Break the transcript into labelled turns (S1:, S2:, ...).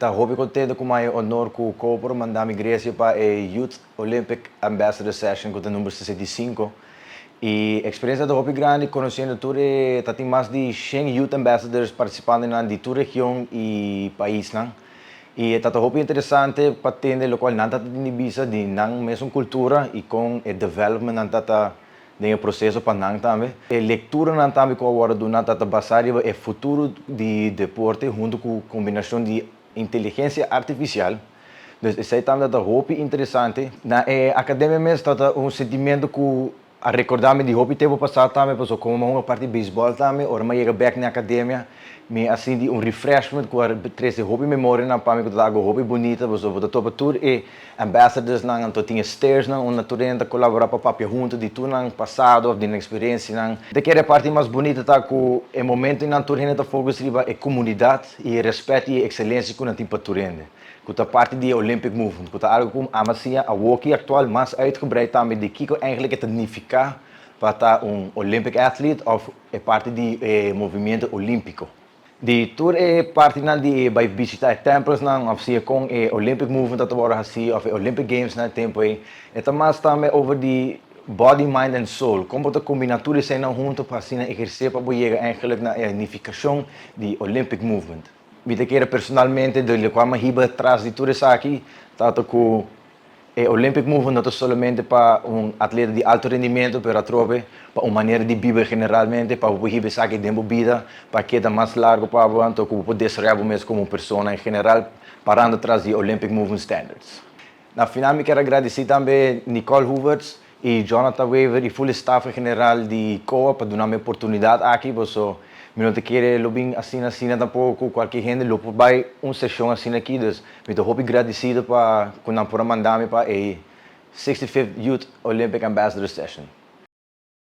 S1: Tá hobby contente com mais honor com o Copro, mandar-me Grecia para a Youth Olympic Ambassador Session, com o número 65. E a experiência do hobby grande, conhecendo tudo, tem mais de 100 Youth Ambassadors participando de toda a região e país. Não? E é um hobby interessante para entender o qual não está de visa de não mesma cultura e com o development não está de processo para não também. A leitura não também com agora do não está basada é futuro de deporte junto com combinação de inteligência artificial. Então, isso é também um hobby interessante. Na academia mesmo está sentimento que a recordar-me de hobby tempo passado também, porque como uma parte de beisebol também, ora mais chega back na academia, me assim de refreshment com a três hobby memória na para mim que algo hobby bonita, porque o topo tour e ambassadors não então tinha stairs não, onde turenta colaborar para papel junto de tudo no passado, de experiência não. De que a parte mais bonita tá com o momento na turenta tá fogo riba é comunidade e respeito e excelência com a tipo turenda. Que a parte de Olympic Movement, que algo como a macia, a walkie atual mais uitgebreid também de que eigenlijk het significa para estar Olympic athlete of é parte de movimento olímpico. De tour é parte de vai visitar templos não, assim com Olympic Movement agora assim, of Olympic Games na tempo aí. É mais também over de body, mind and soul. Como a combinatura se não junto para assim exercer para chegar eigenlijk na unificação de Olympic Movement. Me quero personalmente de qual uma riba atrás de tudo isso aqui, tanto que o Olympic Movement não é somente para atleta de alto rendimento, mas também para uma maneira de viver generalmente, para o riba aqui dentro da vida, para que mais largo para o que poder desarrollar mesmo como pessoa em geral, parando atrás de Olympic Movement Standards. Na final, me quero agradecer também Nicole Hooverts e Jonathan Weaver e full staff em geral de COA para dar-me oportunidade aqui, porque me não te quero lobbying assim tampouco qualquer gente lo vai sessão assim aqui, então me estou muito agradecido para quando por mandar-me para a 65th Youth Olympic Ambassador Session.